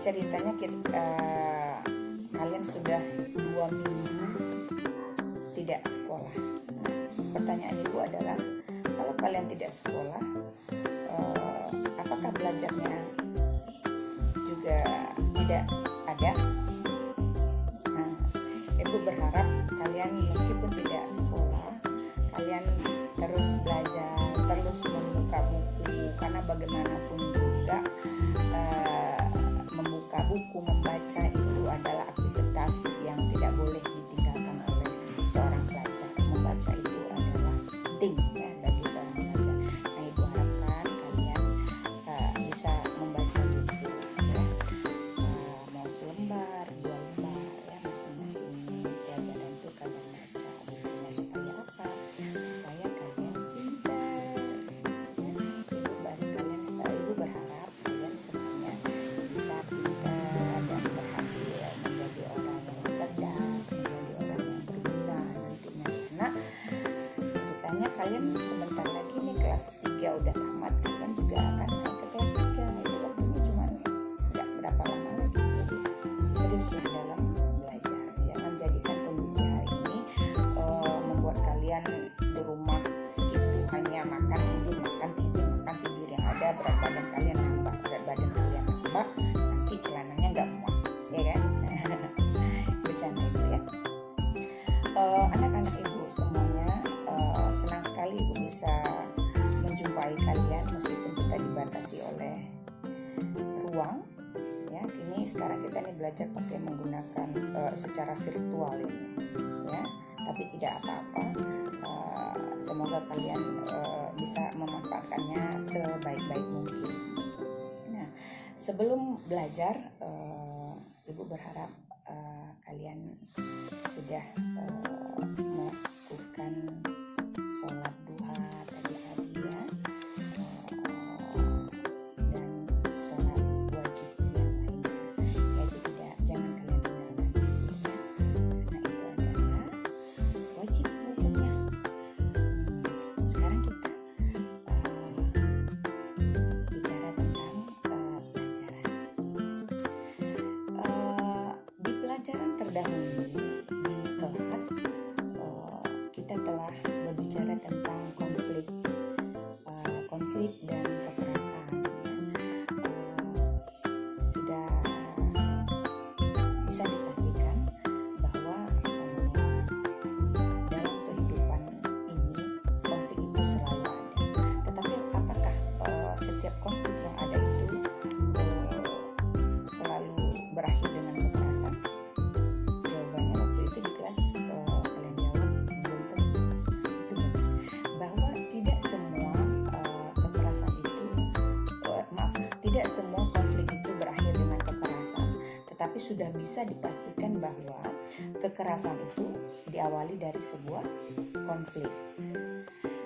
ceritanya kalian sudah 2 minggu tidak sekolah. Pertanyaan ibu adalah, kalau kalian tidak sekolah, apakah belajarnya juga tidak ada? Nah, ibu berharap kalian meskipun tidak sekolah, kalian terus belajar, terus membuka buku, karena bagaimanapun juga membuka buku, membaca itu adalah aktivitas yang tidak boleh ditinggalkan oleh seorang pelajar. Membaca itu adalah penting ya bagi seorang pelajar. Nah, ibu harapkan kalian bisa membaca buku ya, mau selembar, 2 lembar ya, masing-masing pelajaran itu kalian baca bukunya. Supaya apa? Supaya kalian pintar ya. Ibu berharap kalian semuanya bisa pintar dan berhasil menjadi orang yang cerdas, menjadi orang yang berguna nantinya. Karena ceritanya kalian sebentar lagi nih kelas 3 udah tamat, kalian juga akan naik ke kelas 3. Itu waktunya cuma nggak berapa lama lagi. Jadi seriuslah dalam belajar. Jangan jadikan kondisi hari ini membuat kalian di rumah itu hanya makan tidur yang ada berat badan kalian nambah, nanti celananya nggak muat, ya kan? Bercanda itu ya. Anak-anak ibu semuanya, senang sekali ibu bisa menjumpai kalian meskipun kita dibatasi oleh ruang ya. Sekarang kita nih belajar pakai menggunakan secara virtual ini ya, tapi tidak apa-apa. Semoga kalian bisa memanfaatkannya sebaik-baik mungkin. Nah, sebelum belajar, ibu berharap kalian sudah melakukan sholat duha tadi hari ya, dan sholat wajib yang lainnya. Jadi jangan kalian tinggalkan itu ya, karena itu adalah wajib hukumnya. Sekarang kita bicara tentang pelajaran. Di pelajaran terdahulu di kelas, kita telah berbicara tentang konflik dan kekerasan ya. Sudah bisa dipastikan bahwa dalam kehidupan ini konflik itu selalu ada. Tetapi apakah setiap konflik yang ada itu selalu berakhir dengan kekerasan? Jawabannya waktu itu di kelas kalian jawab belum tentu. Itu benar, bahwa tidak semua tidak semua konflik itu berakhir dengan kekerasan. Tetapi sudah bisa dipastikan bahwa kekerasan itu diawali dari sebuah konflik.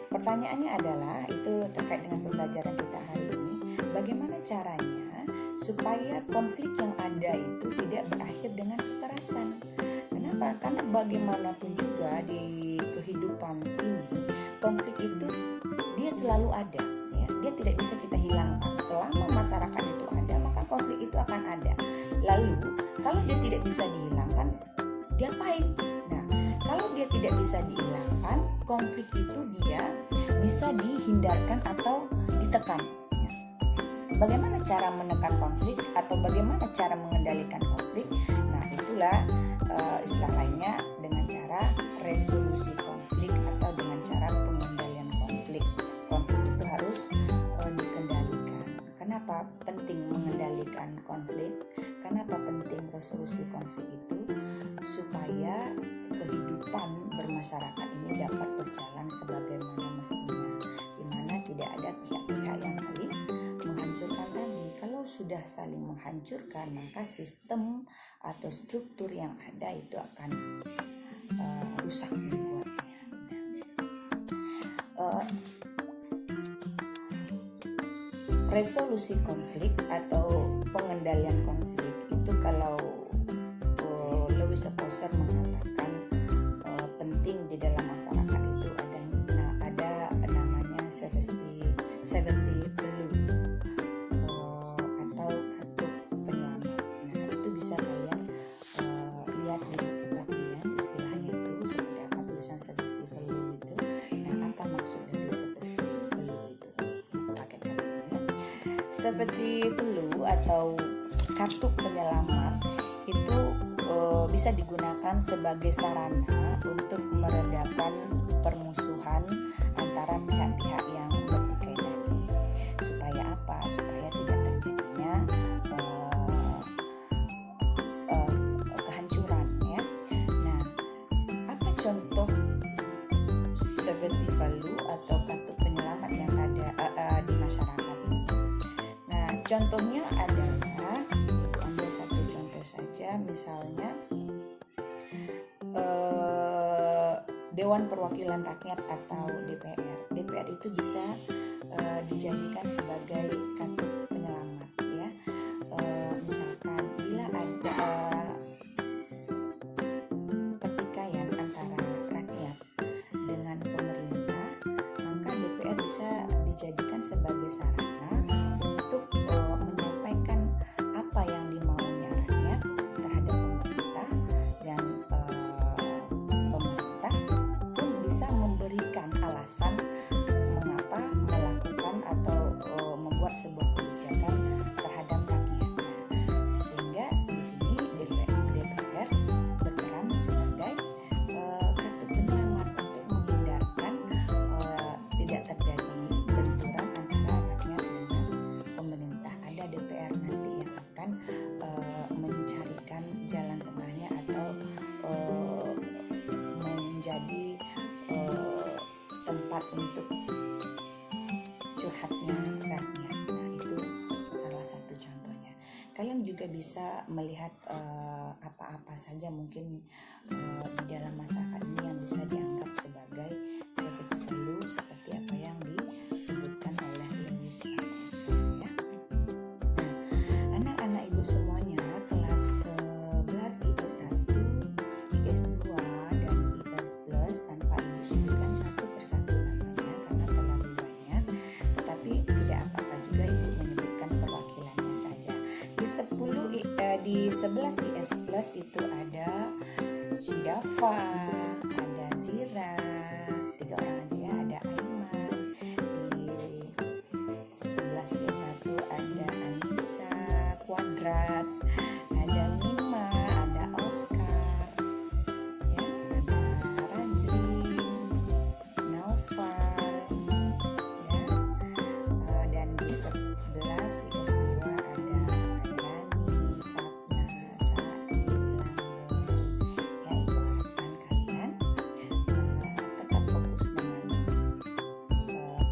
Pertanyaannya adalah, itu terkait dengan pembelajaran kita hari ini, bagaimana caranya supaya konflik yang ada itu tidak berakhir dengan kekerasan? Kenapa? Karena bagaimanapun juga di kehidupan ini, konflik itu dia selalu ada ya. Dia tidak bisa kita hilangkan. Selama masyarakat itu ada, maka konflik itu akan ada. Lalu kalau dia tidak bisa dihilangkan, diapain? Nah, kalau dia tidak bisa dihilangkan, konflik itu dia bisa dihindarkan atau ditekan. Bagaimana cara menekan konflik atau bagaimana cara mengendalikan konflik? Nah, itulah istilah lainnya dengan cara resolusi konflik atau dengan cara pengendalian konflik. Konflik itu harus dikendalikan. Kenapa penting mengendalikan konflik? Kenapa penting resolusi konflik itu? Supaya kehidupan bermasyarakat ini dapat berjalan sebagaimana mestinya, di mana tidak ada pihak-pihak yang saling menghancurkan tadi. Kalau sudah saling menghancurkan, maka sistem atau struktur yang ada itu akan rusak dibuatnya. Resolusi konflik atau pengendalian konflik itu, kalau Louis Althusser mengatakan penting di dalam masyarakat itu ada namanya 70 value atau kartu penyelamat. Seperti flu atau kartu penyelamat itu bisa digunakan sebagai sarana untuk meredakan permusuhan antara pihak-pihak yang bertikai tadi. Supaya apa? Supaya tidak terjadinya kehancuran ya. Nah, apa contoh seperti flu atau kartu penyelamat yang ada di masyarakat ini? Nah, contohnya adalah, ambil satu contoh saja, misalnya Dewan Perwakilan Rakyat atau DPR. DPR itu bisa dijadikan sebagai kartu penyelamat ya. Misalkan bila ada pertikaian antara rakyat dengan pemerintah, maka DPR bisa dijadikan sebagai sarana untuk menyampaikan apa yang dimaunya rakyat terhadap pemerintah, dan pemerintah pun bisa memberikan alasan mengapa melakukan atau membuat sebuah kebijakan terhadap rakyat. Sehingga di sini DPR berperan sebagai kartu penyelamat untuk menghindarkan tidak terjadi benturan antara rakyat dengan pemerintah. Ada DPR nanti yang akan mencarikan jalan tengahnya atau menjadi tempat untuk curhatnya rakyat. Nah, itu salah satu contohnya. Kalian juga bisa melihat apa-apa saja mungkin di dalam masyarakat ini yang bisa dianggap sebagai seperti flu, seperti apa yang disebutkan oleh Lewis Ferguson ya. Nah, anak-anak ibu semuanya kelas 11 IPS 1, IPS 2 dan IPS Plus, tanpa ibu sebutkan satu persatu namanya karena terlalu banyak, tetapi tidak apa-apa juga ibu menyebutkan perwakilannya saja. Di 11 IPS Plus itu ada Shidafa, ada Zira, 3 orang aja ya, ada Aiman. Di 11 IPS 1 ada Anissa, Kuadrat, ada Mima, ada Oscar ya, ada Rajin, Naufal ya. Dan di 11 IPS 2 ada Rani, Fatna, Said, Langgeng ya. Ibu harapkan kalian tetap fokus dengan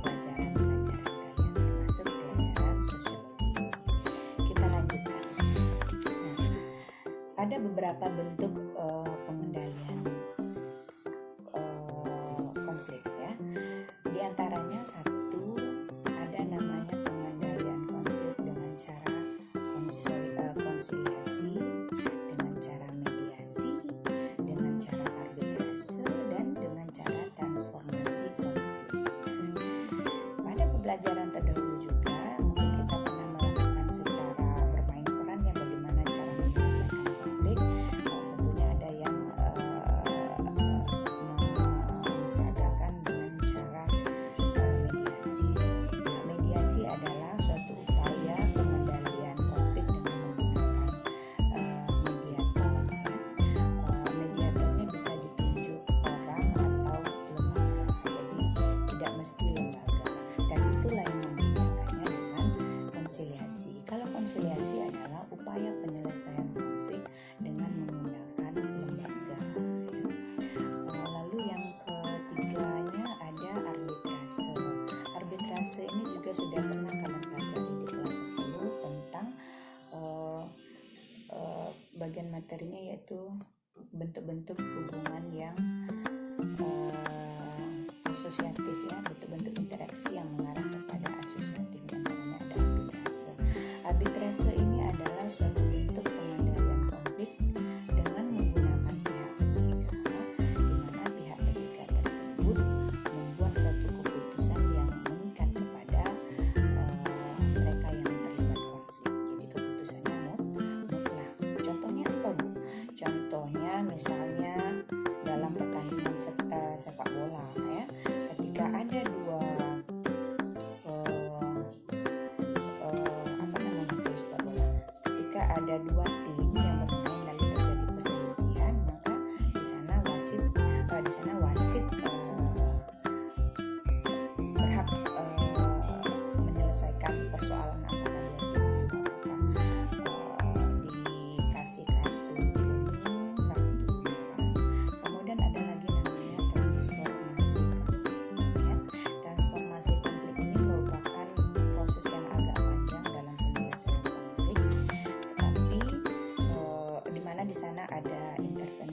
pelajaran-pelajaran kalian, termasuk pelajaran sosiologi. Kita lanjutkan. Nah, ada beberapa bentuk pengendalian konflik ya. Di antaranya satu, ada namanya pengendalian konflik dengan cara konsiliasi, dengan cara mediasi, dengan cara arbitrase, dan dengan cara transformasi konflik. Pada pembelajaran terdahulu juga mungkin kita pernah melakukan secara bermain peran ya, bagaimana cara menyelesaikan konflik. Salah satunya ada yang memperagakan dengan cara mediasi. Nah, mediasi adalah suatu upaya pengendalian konflik dengan menggunakan mediator. Mediatornya bisa ditunjuk orang atau lembaga, jadi tidak mesti lembaga. Dan itulah yang membedakannya dengan konsiliasi. Kalau konsiliasi adalah upaya penyelesaian konflik dengan menggunakan lembaga. Lalu yang ketiganya ada arbitrase. Arbitrase ini juga sudah pernah kalian pelajari di kelas 10 tentang bagian materinya, yaitu bentuk-bentuk hubungan yang asosiatif ya, bentuk-bentuk interaksi yang mengarah kepada asosiatif. Di antaranya ada arbitrase. Arbitrase ini adalah suatu bentuk pengendalian konflik dengan menggunakan pihak ketiga, di mana pihak ketiga tersebut membuat suatu keputusan yang mengikat kepada mereka yang terlibat konflik. Jadi keputusannya mutlak. Contohnya apa, Bu? Contohnya misalnya dalam pertandingan sepak bola ya, ketika ada dua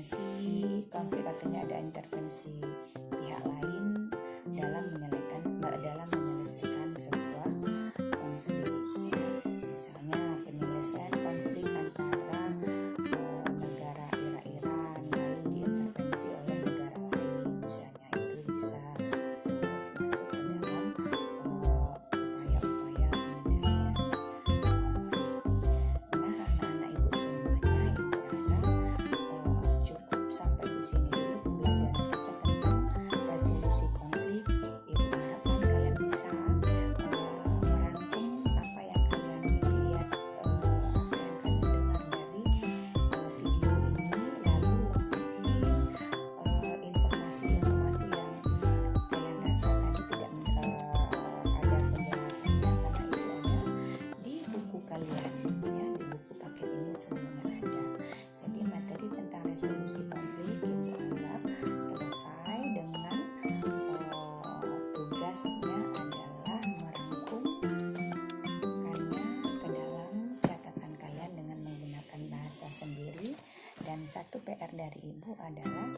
intervensi konflik, artinya ada intervensi pihak lain dalam menyelesaikan sebuah konflik. Misalnya penyelesaian konflik antara negara Iran lalu diintervensi oleh negara lain, misalnya itu bisa masuk ke dalam upaya-upaya penyelesaian konflik. Nah, anak-anak ibu semuanya, ibu rasa cukup sampai di sini dulu pembelajaran kita tentang resolusi konflik. Ibu harapkan kalian bisa merangkum apa yang kalian lihat, apa yang kalian dengar dari video ini, lalu lengkapi informasi-informasi yang kalian rasa tadi tidak ada penjelasannya, karena itu ada di buku kalian ya, di buku paket ini semuanya ada. Jadi materi tentang resolusi konflik ibu anggap selesai dengan tugasnya adalah merangkumkannya ke dalam catatan kalian dengan menggunakan bahasa sendiri. Dan satu PR dari ibu adalah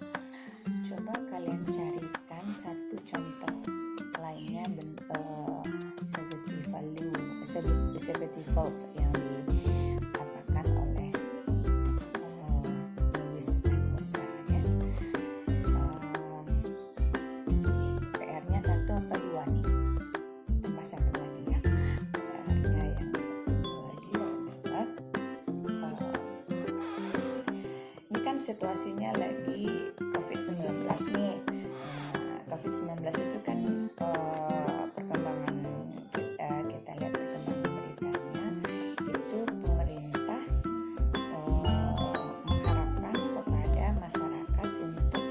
coba kalian carikan satu contoh lainnya seperti valve yang diapakan oleh Lewis Althusser ya. PR-nya satu apa dua nih? Tambah satu lagi ya. PR-nya yang satu lagi adalah ini kan situasinya lagi COVID-19 nih. COVID-19 itu kan perkembangan kita lihat perkembangan beritanya itu pemerintah mengharapkan kepada masyarakat untuk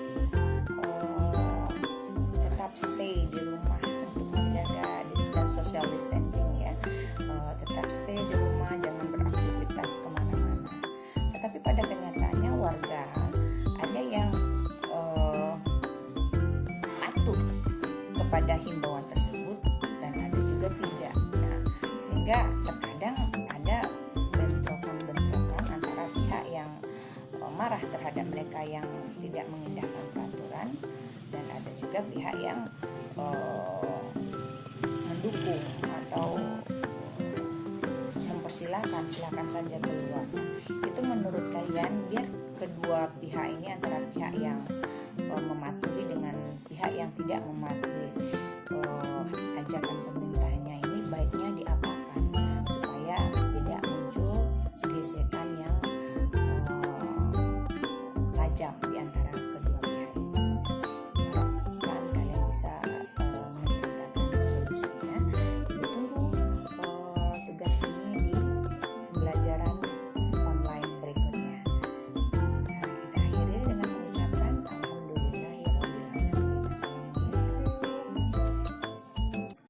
tetap stay di rumah untuk menjaga social distancing ya, tetap stay di rumah, jangan beraktivitas kemana-mana. Tetapi pada kenyataannya warga ada yang patuh kepada himbauan tersebut dan ada juga tidak. Nah, sehingga terkadang ada bentrokan antara pihak yang marah terhadap mereka yang tidak mengindahkan peraturan, dan ada juga pihak yang mendukung atau mempersilahkan silakan saja keluar. Itu menurut kalian, biar kedua pihak ini, antara pihak yang mematuhi dengan pihak yang tidak mematuhi,